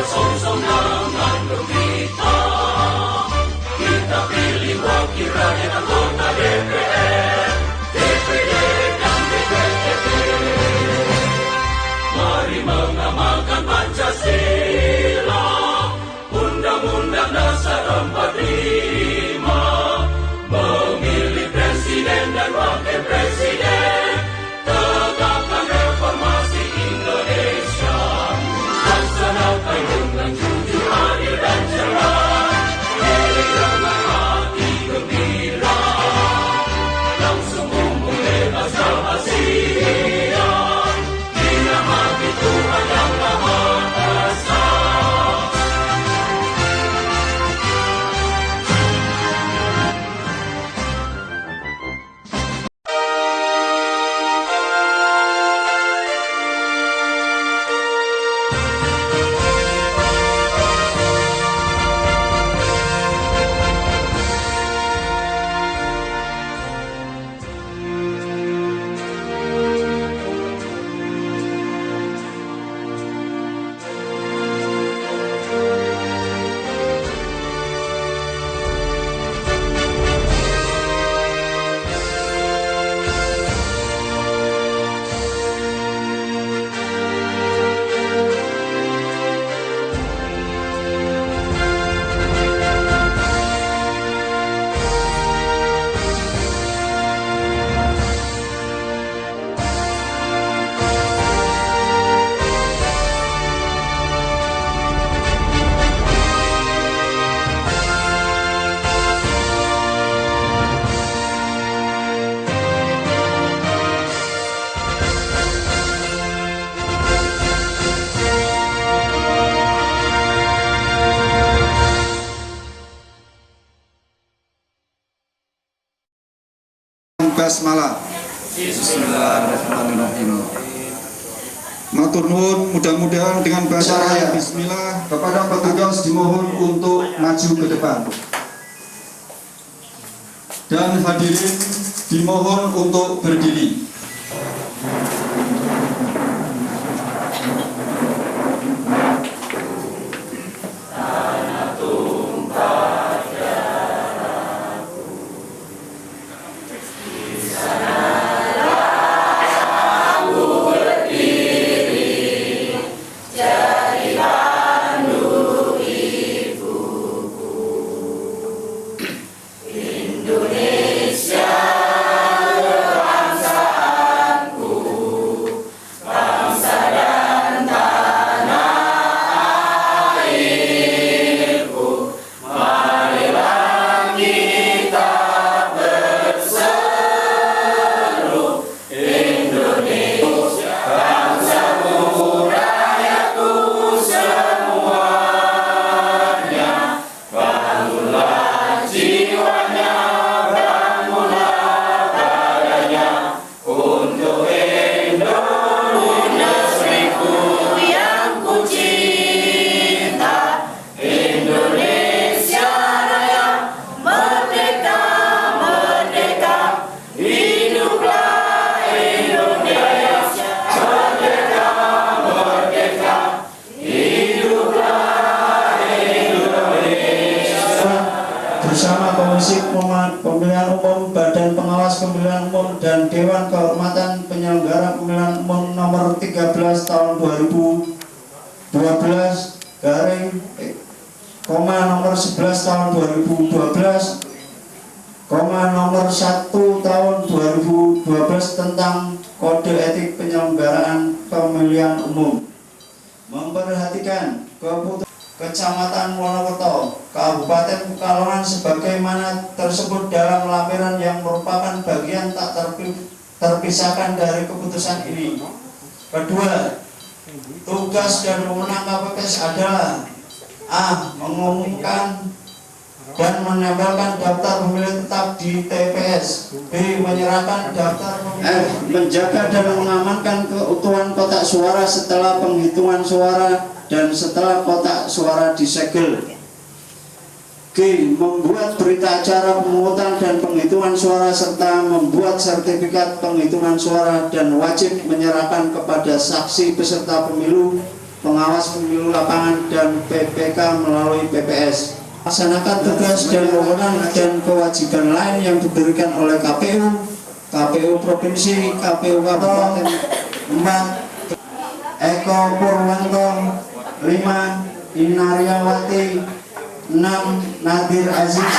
song-song dengan gembira. Kita pilih wakil rakyat anggota DPR, DPD dan DPRD. Mari mengamalkan Pancasila, Undang-Undang Dasar 45, memilih presiden dan wakil presiden, tegakkan reformasi Indonesia, laksanakan dengan jujur, adil dan cerah, pilih dengan hati gembira, langsung umum bebas rahasia, dirahmati Tuhan yang Maha Esa. Basmalah. Bismillahirrahmanirrahim. Matur nuwun, mudah-mudahan dengan bahasa raya Bismillah kepada petugas dimohon untuk maju ke depan. Dan hadirin dimohon untuk berdiri. Bersama Komisi Pemilihan Umum, Badan Pengawas Pemilihan Umum, dan Dewan Kehormatan Penyelenggara Pemilihan Umum nomor 13 tahun 2012 garing nomor 11 tahun 2012 nomor 1 tahun 2012 tentang Kode Etik Penyelenggaraan Pemilihan Umum, memperhatikan keputusan Kecamatan Wonokerto, Kabupaten Pekalongan sebagaimana tersebut dalam lampiran yang merupakan bagian tak terpisahkan dari keputusan ini. Kedua, tugas dan wewenang KPPS adalah A. Mengumumkan dan menempelkan daftar pemilih tetap di TPS. B. Menyerahkan daftar pemilih. F. Menjaga dan mengamankan keutuhan kotak suara setelah penghitungan suara dan setelah kotak suara disegel. G. Membuat berita acara pemungutan dan penghitungan suara serta membuat sertifikat penghitungan suara dan wajib menyerahkan kepada saksi peserta pemilu pengawas pemilu lapangan dan PPK melalui PPS. Laksanakan tugas dan wewenang dan kewajiban lain yang diberikan oleh KPU, KPU Provinsi, KPU Kabupaten. 4. Eko Purwanto. 5. Inaryawati. 6. Nadir Aziz.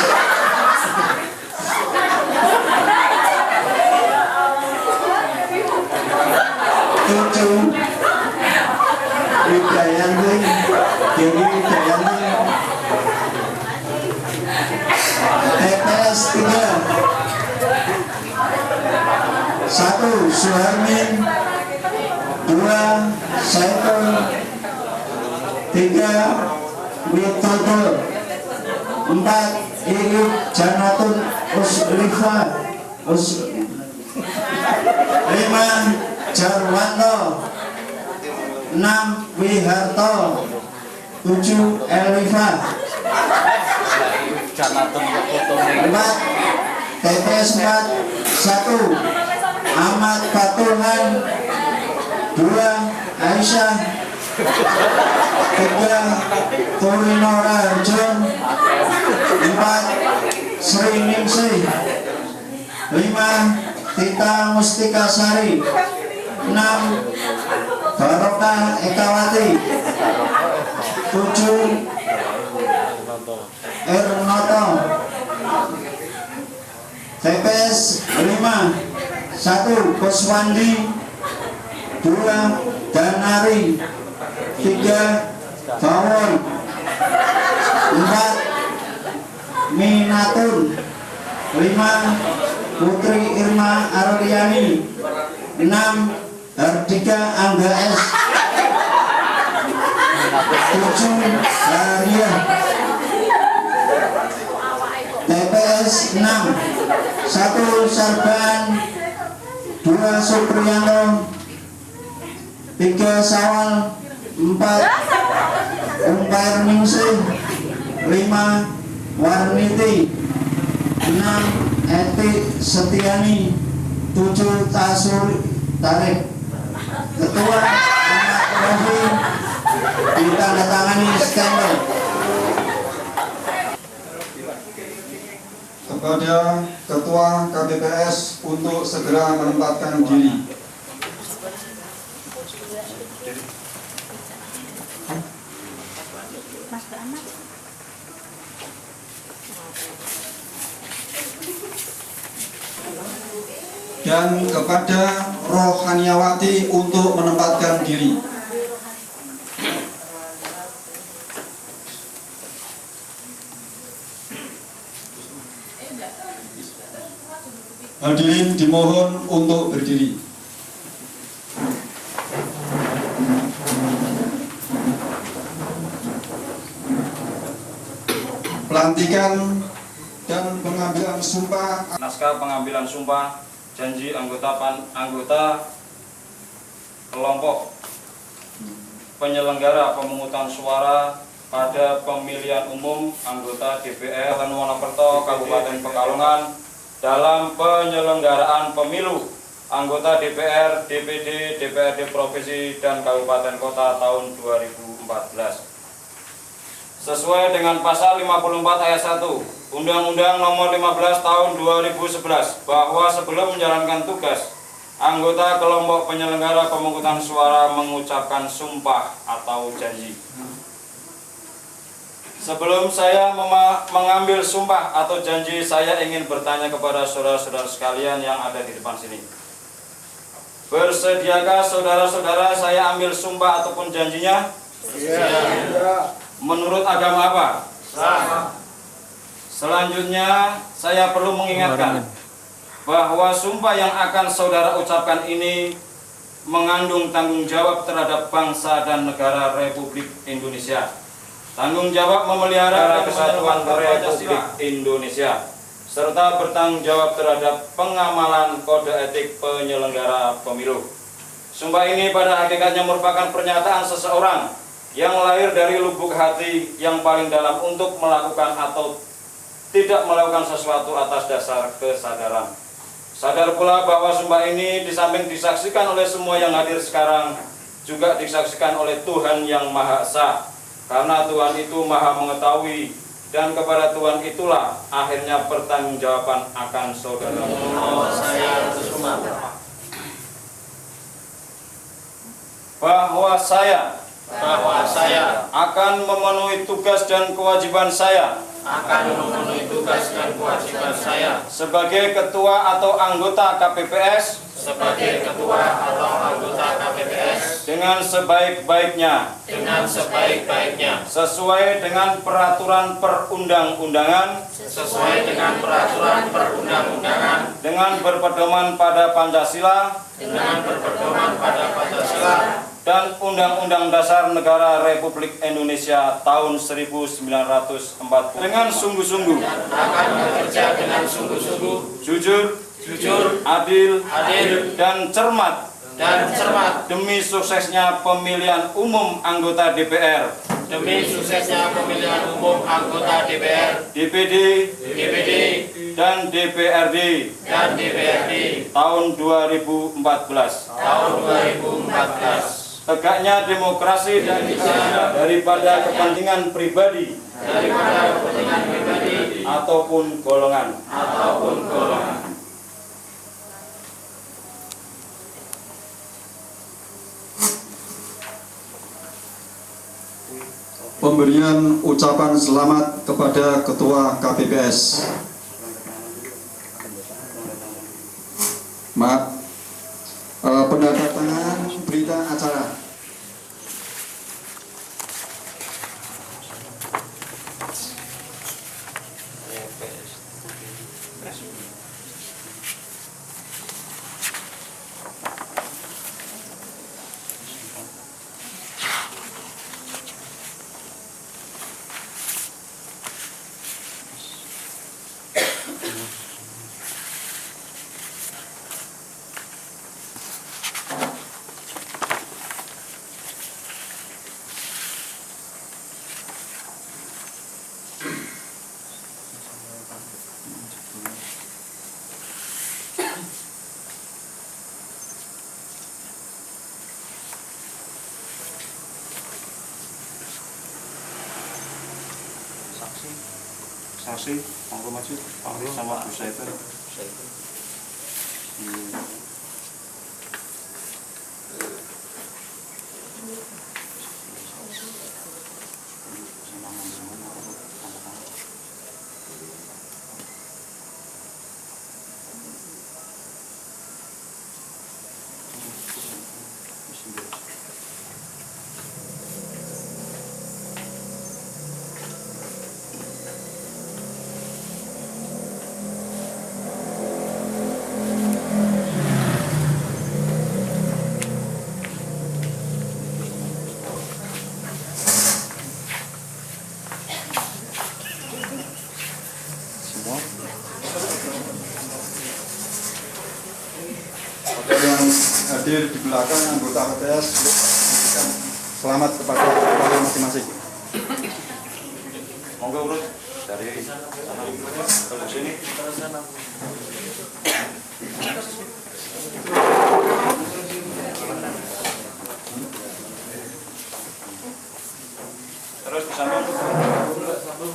7. Widayanti. Dewi Widayanti. TPS 3. 1. Suharmin. 2. Saiful. 3. Witodo. 4. Iib Janatun Uslifa. 5. Jarwanto. 6. Wiharto. 7. Elifa. 4. TPS 4. 1. Ahmad Fatuhan. 2. Aisyah. 3. Turino Rajon. 4. Sri Ningsih. 5. Tita Mustika Sari. 6. Barokah Ekawati. 7. Ernoto. TPS 5. 1. Kuswandi. 2. Danari. 3. Bawon. 4. Minatun. 5. Putri Irma Arliani. 6. Hardika Angga S. 7. Haria. TPS 6. 1. Sarban. 2. Supriyanto. 3. Sawal. 4. Umpair Ningsih. 5. Warniti. 6. Eti Setiani. 7. Tasur Tarik. Ketua Ahmad Rofi. Ditandatangani stempel. Kepada Ketua KPPS untuk segera menempatkan diri. Dan kepada Rohaniawati untuk menempatkan diri. Hadirin dimohon untuk berdiri. Pelantikan dan pengambilan sumpah. Naskah pengambilan sumpah janji anggota kelompok penyelenggara pemungutan suara pada pemilihan umum anggota DPR Wonokerto Kabupaten Pekalongan dalam penyelenggaraan pemilu anggota DPR, DPD, DPRD Provinsi dan Kabupaten Kota tahun 2014. Sesuai dengan pasal 54 ayat 1 Undang-Undang Nomor 15 Tahun 2011 bahwa sebelum menjalankan tugas, anggota kelompok penyelenggara pemungutan suara mengucapkan sumpah atau janji. Sebelum saya mengambil sumpah atau janji, saya ingin bertanya kepada saudara-saudara sekalian yang ada di depan sini. Bersediakah saudara-saudara saya ambil sumpah ataupun janjinya? Iya. Menurut agama apa? Sah. Selanjutnya saya perlu mengingatkan bahwa sumpah yang akan saudara ucapkan ini mengandung tanggung jawab terhadap bangsa dan negara Republik Indonesia. Tanggung jawab memelihara kesatuan Republik Indonesia serta bertanggung jawab terhadap pengamalan kode etik penyelenggara pemilu. Sumpah ini pada hakikatnya merupakan pernyataan seseorang yang lahir dari lubuk hati yang paling dalam untuk melakukan atau tidak melakukan sesuatu atas dasar kesadaran. Sadar pula bahwa sumpah ini di samping disaksikan oleh semua yang hadir sekarang, juga disaksikan oleh Tuhan yang Maha Esa, karena Tuhan itu Maha mengetahui, dan kepada Tuhan itulah akhirnya pertanggungjawaban akan saudara. Bahwa saya akan memenuhi tugas dan kewajiban saya sebagai ketua atau anggota KPPS dengan sebaik-baiknya sesuai dengan peraturan perundang-undangan dengan berpedoman pada Pancasila dan Undang-Undang Dasar Negara Republik Indonesia tahun 1940 dengan sungguh-sungguh, jujur, adil, dan cermat demi suksesnya pemilihan umum anggota DPR, DPD, dan DPRD tahun 2014. Tegaknya demokrasi dan daripada kepentingan pribadi ataupun golongan. Pemberian ucapan selamat kepada Ketua KPPS. Penandatangan berita acara. Saksi, monggo maju, Pak sama Bu Saifer. Yang hadir di belakang anggota KPPS, selamat kepada masing-masing. Monggo urut dari sana ke sini. Terus bersambung.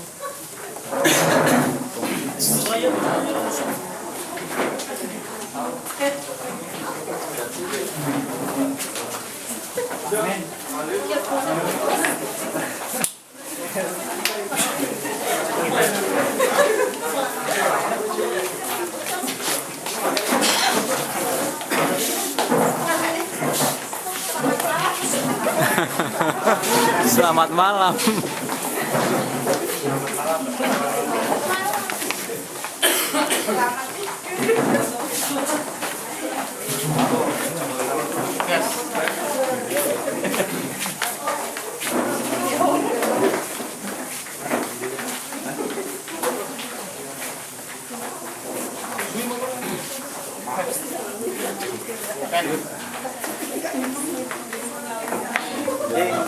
Selamat malam.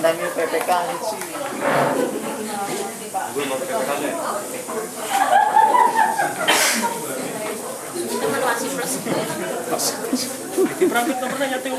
Dami PPK sih. Gue mau PPK-nya. Di perangkat nomornya nyate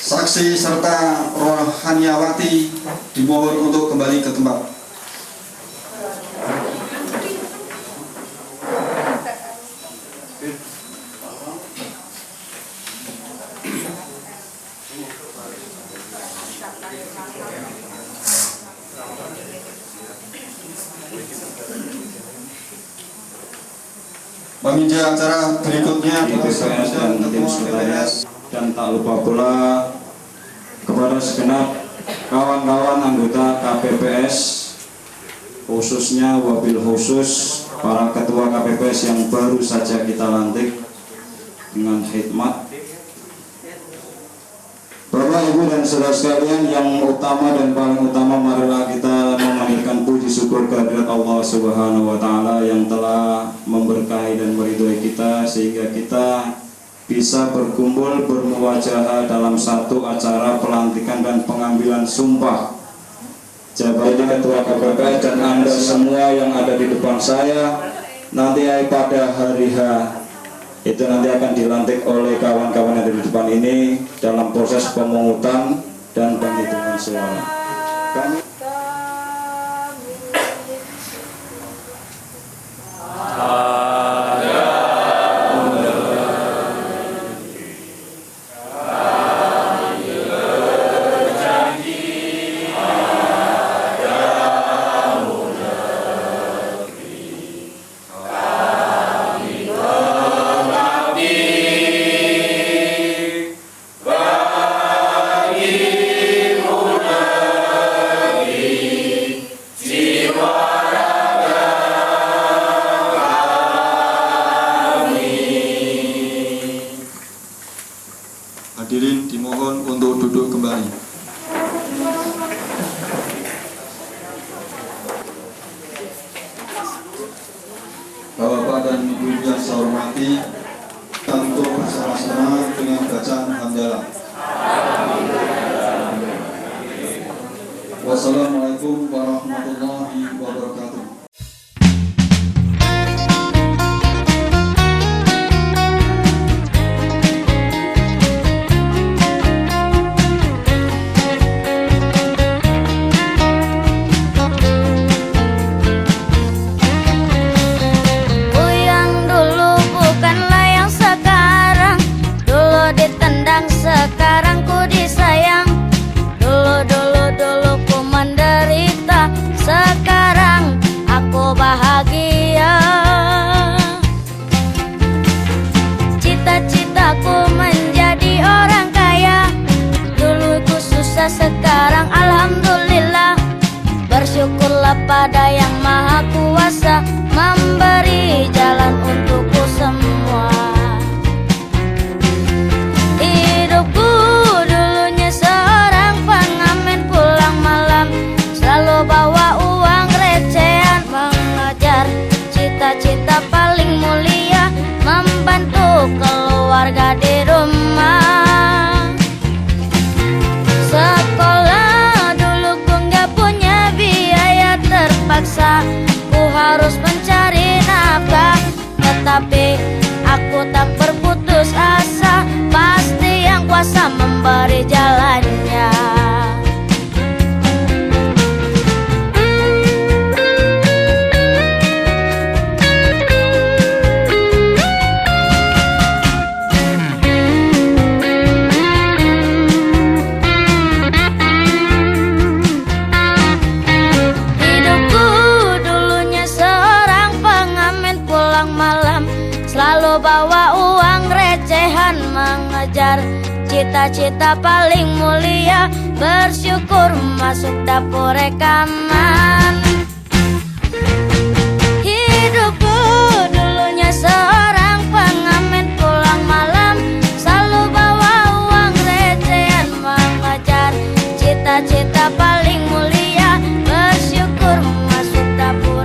Saksi serta rohaniawati dimohon untuk kembali ke tempat. Meninjau acara berikutnya di PPS dan tim sekretariat, dan tak lupa pula kepada segenap kawan-kawan anggota KPPS, khususnya wabil khusus para ketua KPPS yang baru saja kita lantik dengan khidmat. Bapak, Ibu, dan saudara sekalian, yang utama dan paling utama, marilah kita memanjatkan puji syukur kehadirat Allah Subhanahu wa Ta'ala yang telah memberkahi dan meridhoi kita sehingga kita bisa berkumpul bermuwajahah dalam satu acara pelantikan dan pengambilan sumpah jabatan ketua KPPS. Dan Anda semua yang ada di depan saya nanti pada hari H itu nanti akan dilantik oleh kawan-kawan yang ada di depan ini dalam proses pemungutan dan penghitungan suara. Kami hadirin dimohon untuk duduk kembali. Bapak dan Ibu yang saya hormati, untuk bersama-sama dengan bacaan hamdalah. Wassalamualaikum warahmatullahi wabarakatuh. Sekarang ku disayang, dulu ku menderita, sekarang aku bahagia. Cita-citaku menjadi orang kaya, dulu ku susah, sekarang alhamdulillah. Bersyukurlah pada yang maha kuasa, memberi jalan untukku semua. Hidupku dulunya seorang pengamen pulang malam, selalu bawa uang recehan, mengejar cita-cita paling mulia, membantu keluarga di rumah. Sekolah dulu ku nggak punya biaya, terpaksa ku harus mencari nafkah, tetapi aku tak berputus asa, pasti yang kuasa memberi jalannya. Hidupku dulunya seorang pengamen pulang malam, selalu bawa uang recehan, mengejar cita-cita paling mulia, bersyukur masuk dapur rekaman. Hidupku dulunya seorang pengamen pulang malam, selalu bawa uang recehan, mengejar cita-cita paling mulia, bersyukur masuk dapur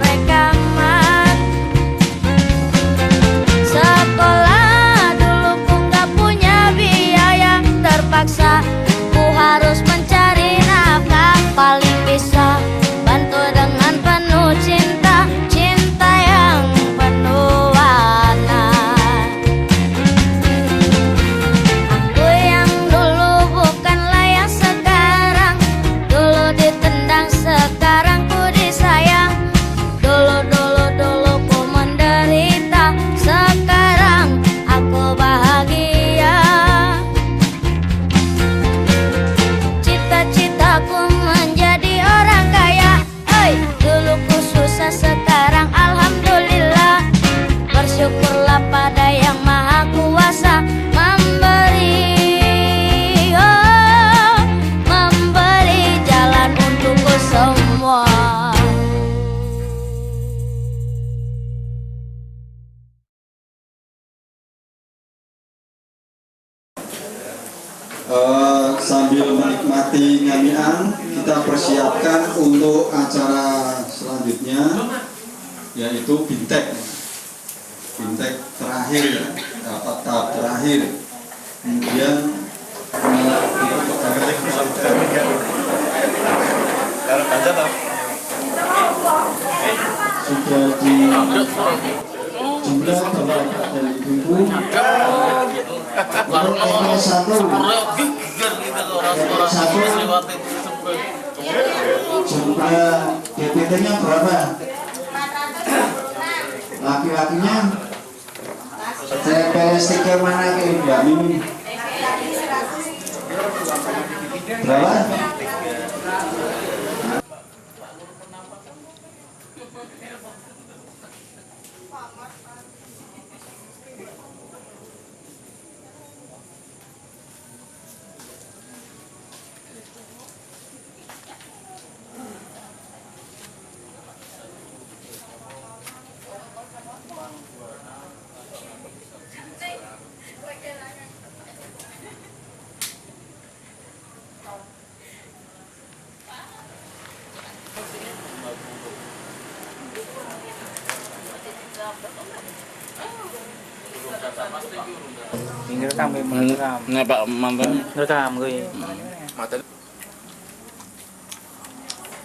terpaksa ku harus mencari nafkah. Paling bisa bantu dengan penuh cinta, cinta yang penuh warna. Aku yang dulu bukanlah yang sekarang, dulu ditendang sekarang ku disayang. Dulu ku menderita, sekarang aku bahagia. Cita-citaku menjadi orang kaya, dulu ku susah sekarang alhamdulillah. Bersyukurlah pada yang maha kuasa memberi, memberi jalan untukku semua. Sambil menikmati nyanyian, kita persiapkan untuk acara selanjutnya, yaitu bintek terakhir, tahap terakhir. Kemudian sudah di jumlah bapak dan ibu untuk satu jumlah DPT-nya berapa? Laki-lakinya TPS 3 mana ke Mbak Mimi? Berapa? Rekam rekam. Nah, Pak Mantan rekam gue.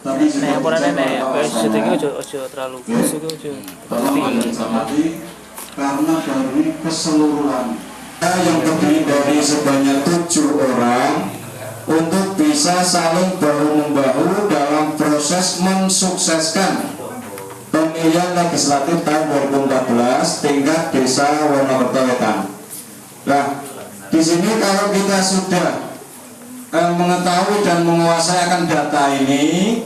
Nek apa nek syuting ojo terlalu busuk ojo. Karena dari keseluruhan yang terdiri dari sebanyak 7 orang untuk bisa saling bahu-membahu dalam proses mensukseskan pemilihan legislatif tahun 2014 tingkat desa Wonorejo Wetan. Nah, di sini kalau kita sudah mengetahui dan menguasai akan data ini,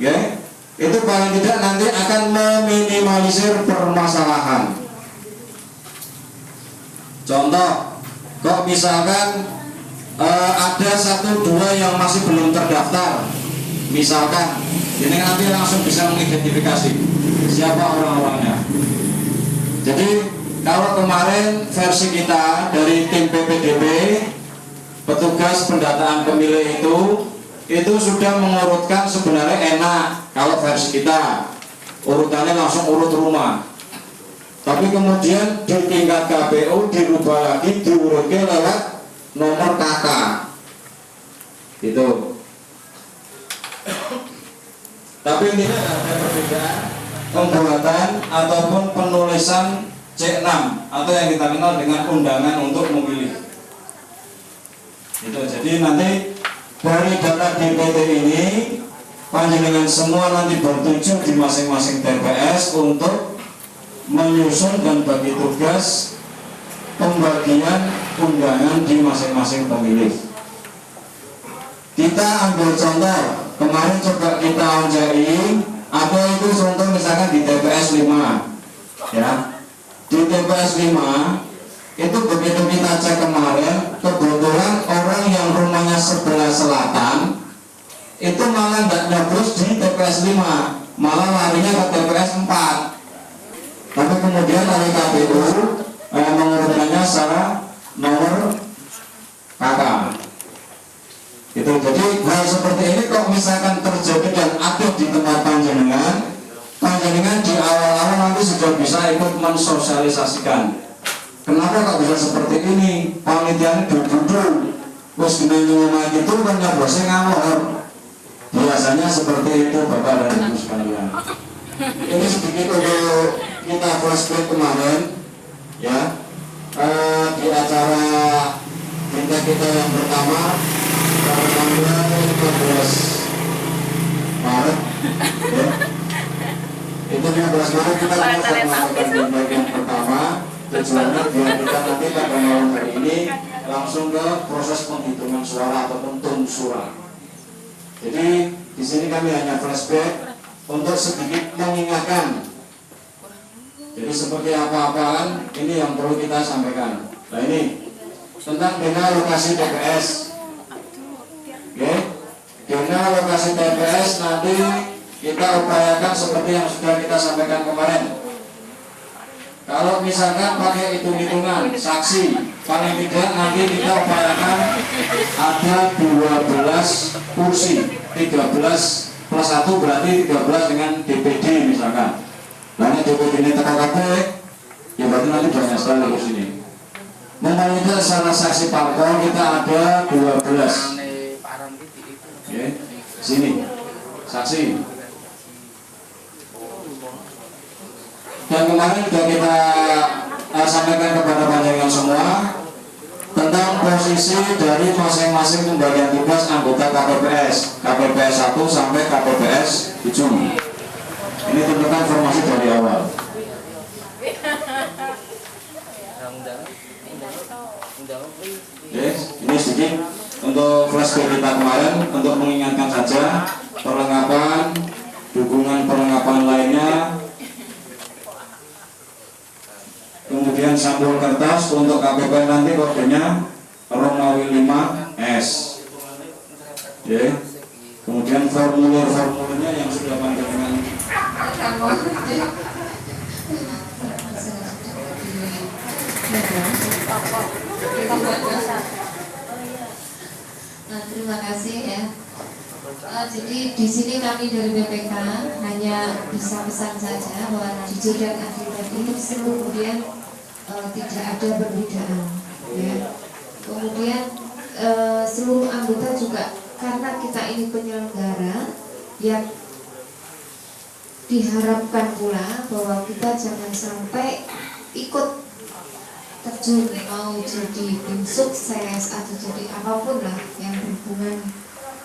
ya, itu paling tidak nanti akan meminimalisir permasalahan. Contoh, kok misalkan ada 1-2 yang masih belum terdaftar, misalkan, ini nanti langsung bisa mengidentifikasi siapa orang-orangnya. Jadi kalau kemarin versi kita dari tim PPDB, petugas pendataan pemilih itu sudah mengurutkan sebenarnya enak kalau versi kita urutannya langsung urut rumah. Tapi kemudian di tingkat KPU dirubah lagi, diurutkan lewat nomor kakak. Gitu. Tapi ini ada perbedaan pembuatan ataupun penulisan C6 atau yang kita kenal dengan undangan untuk memilih. Itu jadi nanti dari data DPT ini panjenengan semua nanti bertuju di masing-masing TPS untuk menyusun dan bagi tugas pembagian undangan di masing-masing pemilih. Kita ambil contoh, kemarin coba kita wawancari apa itu contoh misalkan di TPS 5, ya. Di TPS 5 itu begitu kita cek kemarin, kebetulan orang yang rumahnya sebelah selatan itu malah tidak nyoblos di TPS 5, malah larinya ke TPS 4. Tapi kemudian oleh KPU mengurutkannya secara nomor kakak. Itu jadi hal seperti ini kok misalkan terjadi dan ada di tempat panjenengan di awal-awal nanti sudah bisa ikut mensosialisasikan. Kenapa kok bisa seperti ini? Panitianya duduk Wes gede rumah itu kan nyobosnya ngamor. Biasanya seperti itu Bapak dan Ibu sekalian. Ini sedikit untuk kita flashback kemarin, ya, di acara kita yang pertama pada tanggal 15 Maret, ya. Itu 15 Maret kita melakukan bintang yang pertama. Tujuannya biar kita nanti pada malam hari ini langsung ke proses penghitungan suara ataupun suara. Jadi di sini kami hanya flashback untuk sedikit mengingatkan. Jadi seperti apa-apaan ini yang perlu kita sampaikan. Nah ini tentang dana lokasi TPS. Oke, dana lokasi TPS nanti kita upayakan seperti yang sudah kita sampaikan kemarin. Kalau misalkan pakai hitung-hitungan saksi, paling tidak nanti kita upayakan ada 12 kursi, 13 plus 1 berarti 13 dengan DPD misalkan. Lainnya DPD ini TKKP, ya berarti nanti banyak sekali kursi ini. Memang secara saksi parpol kita ada 12. Oke, sini saksi. Dan kemarin sudah kita sampaikan kepada panjenengan semua tentang posisi dari masing-masing pembagian tugas anggota KPPS 1 sampai KPPS 7. Ini tentang informasi dari awal. Oke, ini sedikit untuk flashback kita kemarin untuk mengingatkan saja perlengkapan, dukungan perlengkapan lainnya. Kemudian sampul kertas untuk KPP nanti kodenya Romawi 5S. Oke. Kemudian formulir-formulirnya yang sudah panjenengan. Nah, terima kasih ya. Jadi di sini kami dari BPK hanya bisa pesan saja bahwa jujur dan adil tadi kemudian tidak ada perbedaan ya. Kemudian seluruh anggota juga karena kita ini penyelenggara yang diharapkan pula bahwa kita jangan sampai ikut terjun mau jadi tim sukses atau jadi apapun lah yang berhubungan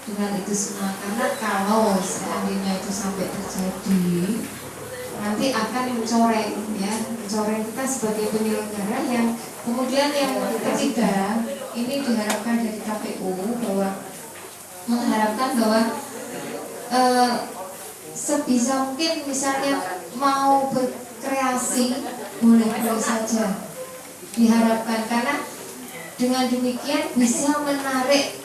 dengan itu semua, karena kalau seandainya itu sampai terjadi nanti akan mencoreng kita sebagai penyelenggara yang kemudian yang ketiga ini diharapkan dari KPU bahwa mengharapkan bahwa sebisa mungkin misalnya mau berkreasi boleh saja diharapkan, karena dengan demikian bisa menarik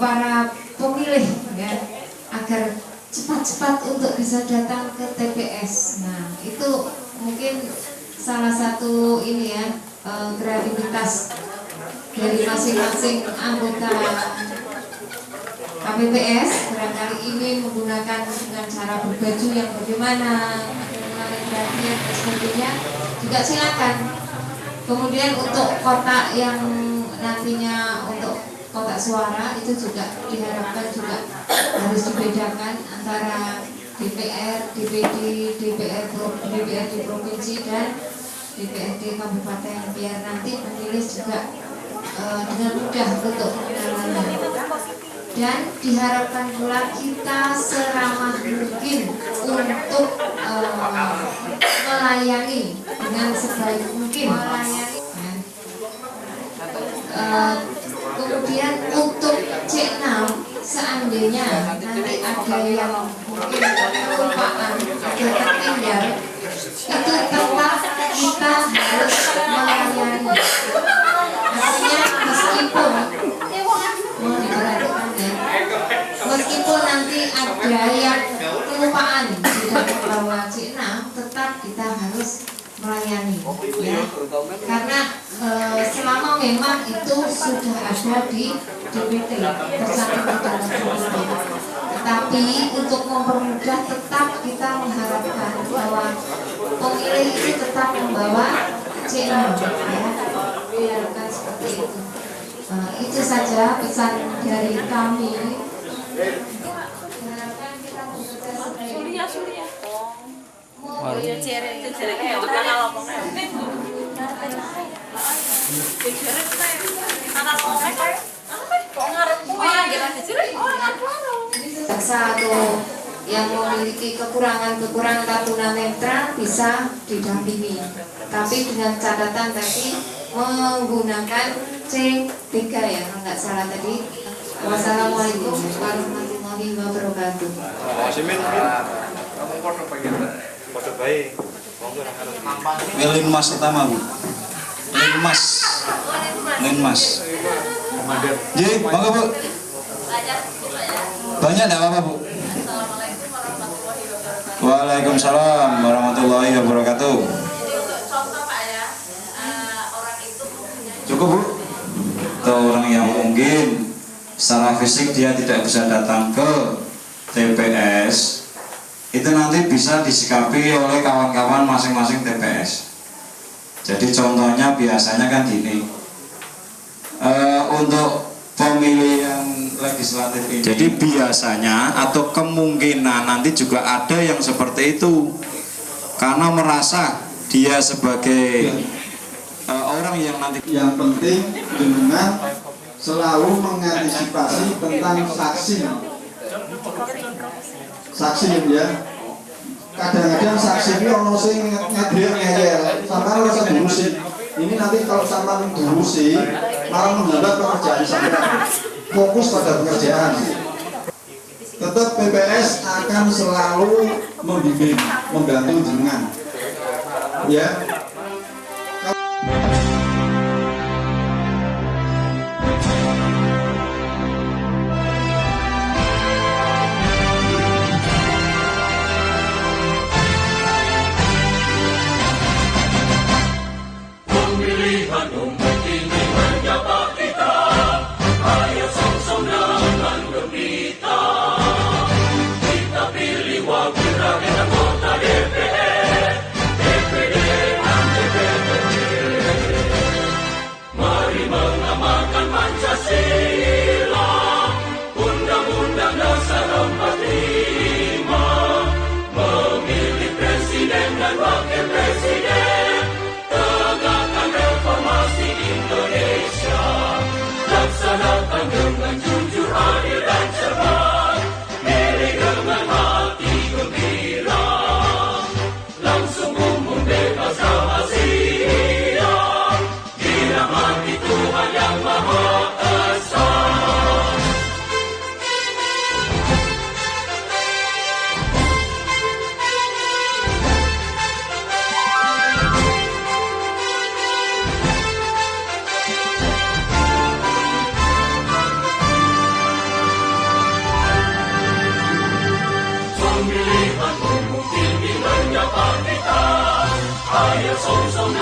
para pemilih ya, agar cepat-cepat untuk bisa datang ke TPS. Nah itu mungkin salah satu ini ya, kreativitas dari masing-masing anggota KPPS barangkali ini menggunakan dengan cara berbaju yang bagaimana, menarik perhatian dan sebagainya juga silakan. Kemudian untuk kotak yang nantinya untuk kotak suara itu juga diharapkan juga harus dibedakan antara DPR, DPD, DPRD provinsi dan DPRD kabupaten biar nanti pemilih juga dengan mudah untuk mengenalnya. Dan diharapkan pula kita seramah mungkin untuk melayani dengan sebaik mungkin kemudian untuk C6 seandainya nanti ada yang mungkin kelupaan atau tertinggal itu tetap kita harus melayani. Artinya meskipun meskipun nanti ada yang kelupaan tidak membawa C6 tetap kita harus melayani ya. Karena selama memang itu sudah ada di DPT tercantum di dalam DPT, tetapi untuk mempermudah tetap kita mengharapkan bahwa pemilih itu tetap membawa C6 ya. diharapkan seperti itu. Itu saja pesan dari kami. Diharapkan kita bekerja sebaik atau yang memiliki kekurangan tunanetra bisa didampingi, tapi dengan catatan tadi menggunakan C3 ya, kalau nggak salah tadi. Wassalamualaikum warahmatullahi wabarakatuh. Lin Mas utama Bu. Lin Mas. Jadi, bangga Bu. Banyak enggak apa-apa Bu? Waalaikumsalam warahmatullahi wabarakatuh. Cukup Bu. Atau orang yang mungkin secara fisik dia tidak bisa datang ke TPS, itu nanti bisa disikapi oleh kawan-kawan masing-masing TPS. Jadi contohnya biasanya kan gini, untuk pemilihan legislatif ini, jadi biasanya atau kemungkinan nanti juga ada yang seperti itu, karena merasa dia sebagai orang yang nanti. Yang penting dengan selalu mengantisipasi tentang saksi ya. Kadang-kadang saksi ini ono sing ngedrek sampai rasa diurusi. Ini nanti kalau sampai diurusi malah menghambat pekerjaan sampai. Fokus pada pekerjaan. Tetap PPS akan selalu membimbing, membantu jenengan. Ya. Pemilihan umum ini menyapa kita, ayo song-song dengan gembira. Kita pilih wakil rakyat anggota DPR, DPD dan DPRD. Mari mengamalkan Pancasila, Undang-Undang Dasar 45, memilih presiden dan wakil presiden, tegakkan reformasi Indonesia, laksanakan dengan jujur, adil dan cermat, pilih dengan hati gembira, langsung umum bebas rahasia, dirahmati Tuhan Yang Maha Esa. Pemilihan umum ini menyapa kita, ayo song-song